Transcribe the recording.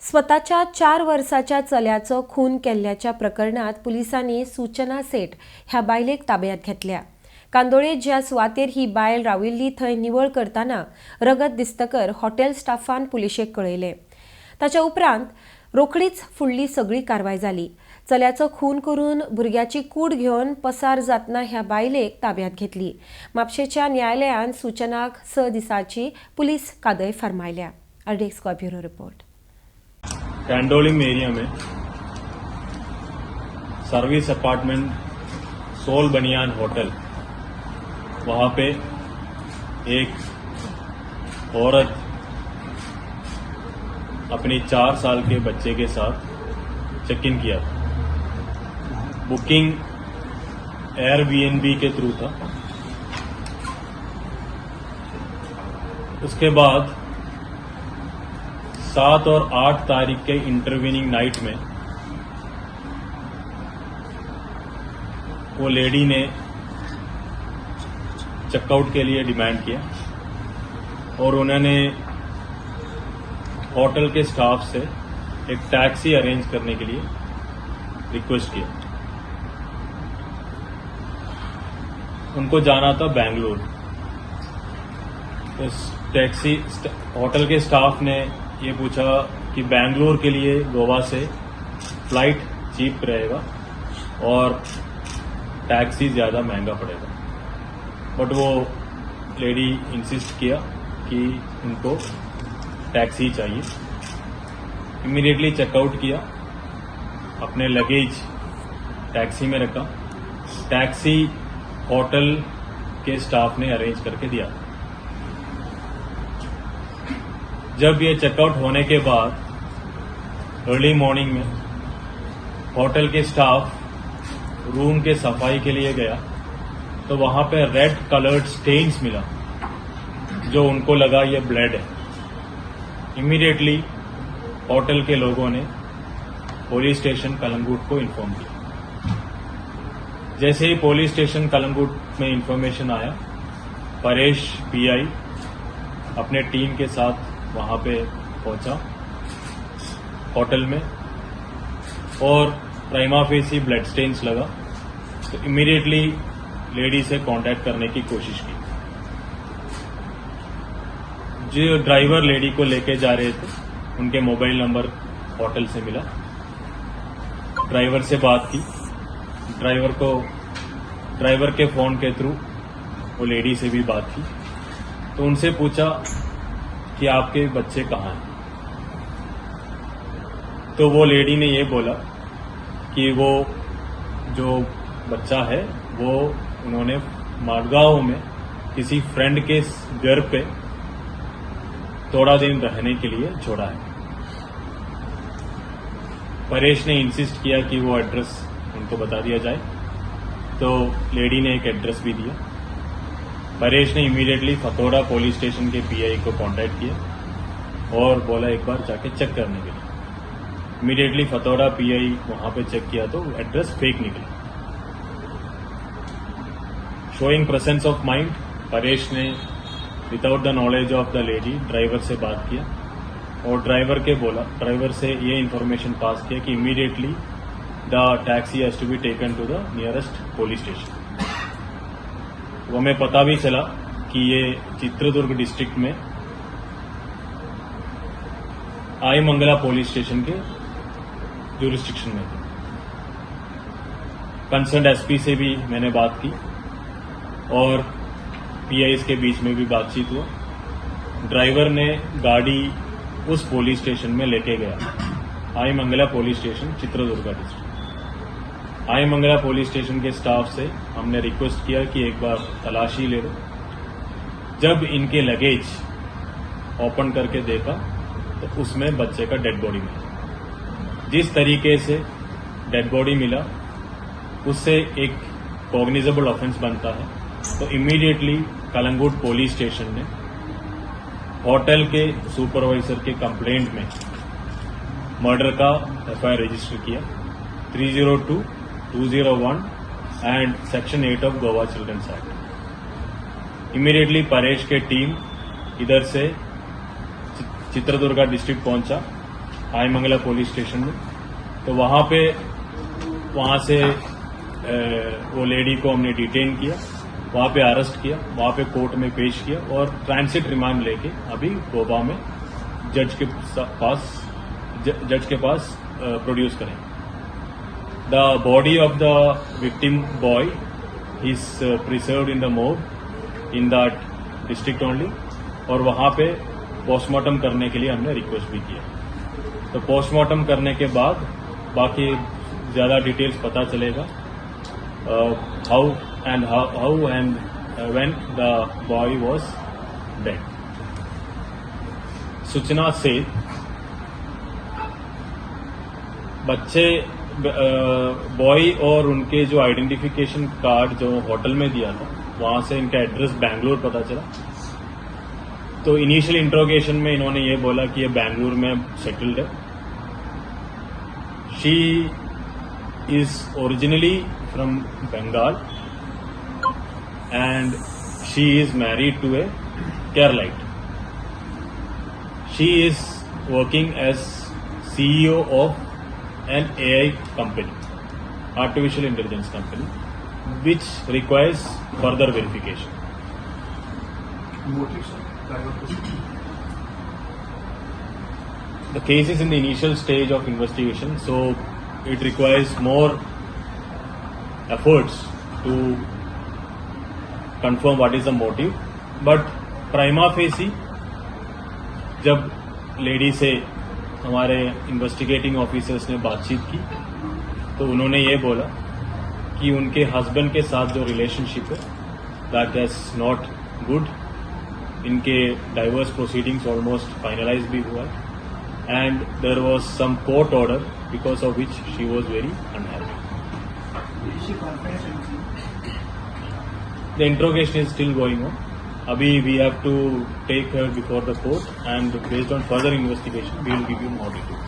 स्वतःच्या 4 वर्साच्या चल्याचो खून केल्ल्याच्या प्रकरणात पुलिसांनी सूचना सेठ ह्या बायलेक ताब्यात घेतल्या। कांदोळे ज्या सुवातेर ही बायल राविल्ली थंय निवळ करताना रगत दिसतकर हॉटेल स्टाफान पुलिशेक कळयले। ताच्या उपरांत रोखडीच फुडली सगळी कारवाय जाली। चल्याचो खून करून भुरग्याची कूड घेवन पसार जातना ह्या बायलेक ताब्यात घेतली। म्हापशेच्या न्यायालयान सूचनाक 6 दिसांची पुलीस कादय फरमायल्या। अर्डेक्स का ब्युरो रिपोर्ट। कैंडोलिम एरिया में सर्विस अपार्टमेंट सोल बनियान होटल, वहां पे एक औरत अपनी 4 साल के बच्चे के साथ चेक इन किया था। बुकिंग एयरबीएनबी के थ्रू था। उसके बाद 7 और 8 तारीख के इंटरवीनिंग नाइट में वो लेडी ने चेकआउट के लिए डिमांड किया और उन्होंने होटल के स्टाफ से एक टैक्सी अरेंज करने के लिए रिक्वेस्ट किया। उनको जाना था बेंगलुरु। तो टैक्सी होटल के स्टाफ ने ये पूछा कि बेंगलुरु के लिए गोवा से फ्लाइट चीप रहेगा और टैक्सी ज़्यादा महंगा पड़ेगा, बट वो लेडी इंसिस्ट किया कि उनको टैक्सी चाहिए। इमीडिएटली चेकआउट किया, अपने लगेज टैक्सी में रखा। टैक्सी होटल के स्टाफ ने अरेंज करके दिया। जब ये चेकआउट होने के बाद अर्ली मॉर्निंग में होटल के स्टाफ रूम के सफाई के लिए गया तो वहां पे रेड कलर्ड स्टेन्स मिला, जो उनको लगा ये ब्लड है। इमीडिएटली होटल के लोगों ने पुलिस स्टेशन कलंगूट को इन्फॉर्म किया। जैसे ही पुलिस स्टेशन कलंगूट में इंफॉर्मेशन आया, परेश पीआई अपने टीम के साथ वहां पे पहुंचा होटल में और प्राइमा फेसी ब्लड स्टेन्स लगा तो इमीडिएटली लेडी से कांटेक्ट करने की कोशिश की। जो ड्राइवर लेडी को लेके जा रहे थे उनके मोबाइल नंबर होटल से मिला। ड्राइवर से बात की। ड्राइवर के फोन के थ्रू वो लेडी से भी बात की तो उनसे पूछा कि आपके बच्चे कहाँ हैं। तो वो लेडी ने ये बोला कि वो जो बच्चा है वो उन्होंने माडगांव में किसी फ्रेंड के घर पे थोड़ा दिन रहने के लिए छोड़ा है। परेश ने इंसिस्ट किया कि वो एड्रेस उनको बता दिया जाए, तो लेडी ने एक एड्रेस भी दिया। परेश ने इमीडिएटली फतोड़ा पुलिस स्टेशन के पीआई को कांटेक्ट किया और बोला एक बार जाके चेक करने के लिए। इमीडिएटली फतोड़ा पीआई वहां पे चेक किया तो एड्रेस फेक निकला। Showing presence of mind, Paresh ने without the knowledge of the lady driver से बात किया और ड्राइवर से ये इन्फॉर्मेशन पास किया कि immediately the taxi has to be taken to the nearest police station. वो हमें पता भी चला कि ये चित्रदुर्ग डिस्ट्रिक्ट में आईमंगला पुलिस स्टेशन के ज्यूरिस्डिक्शन में थे। कंसर्न एसपी से भी मैंने बात की और पीआईस के बीच में भी बातचीत हुआ। ड्राइवर ने गाड़ी उस पुलिस स्टेशन में लेके गया, Aimangala police station, Chitradurga district. Aimangala police station के स्टाफ से हमने रिक्वेस्ट किया कि एक बार तलाशी ले लो। जब इनके लगेज ओपन करके देखा तो उसमें बच्चे का डेड बॉडी मिला। जिस तरीके से डेड बॉडी मिला उससे एक कॉग्निजेबल ऑफेंस बनता है, तो इमीडिएटली कलंगूट पुलिस स्टेशन ने होटल के सुपरवाइजर के कंप्लेंट में मर्डर का एफआईआर रजिस्टर किया 302, 201 and section 8 of Goa children's act. Immediately Paresh के टीम इधर से चित्रदुर्गा डिस्ट्रिक्ट पहुंचा हाई मंगला पुलिस स्टेशन में। तो वहाँ से वो लेडी को हमने डिटेन किया, वहाँ पे अरेस्ट किया, वहाँ पे कोर्ट में पेश किया और ट्रांसिट रिमांड लेके अभी गोवा में जज के पास प्रोड्यूस करेंगे। The body of the victim boy is preserved in the morgue in that district only, और वहाँ पे पोस्टमार्टम करने के लिए हमने रिक्वेस्ट भी किया। तो पोस्टमार्टम करने के बाद बाकी ज्यादा डिटेल्स पता चलेगा, how and when the boy was dead. सूचना से बच्चे बॉय और उनके जो आइडेंटिफिकेशन कार्ड जो होटल में दिया था, वहां से इनका एड्रेस बैंगलोर पता चला। तो इनिशियल इंट्रोगेशन में इन्होंने ये बोला कि ये बैंगलोर में सेटल्ड है। She is originally from Bengal and she is married to a Keralite. She is working as CEO of an AI company, artificial intelligence company, which requires further verification. Motives of driver proceeding. The case is in the initial stage of investigation, so it requires more efforts to confirm what is the motive. But prima facie, जब lady से हमारे investigating officers ने बातचीत की तो उन्होंने ये बोला कि उनके हस्बैंड के साथ जो रिलेशनशिप है दैट इज नॉट गुड। इनके डाइवोर्स प्रोसीडिंग्स ऑलमोस्ट फाइनलाइज भी हुआ है and there was some court order because of which she was very unhappy. The interrogation is still going on. Abhi we have to take her before the court, and based on further investigation, we will give you more details.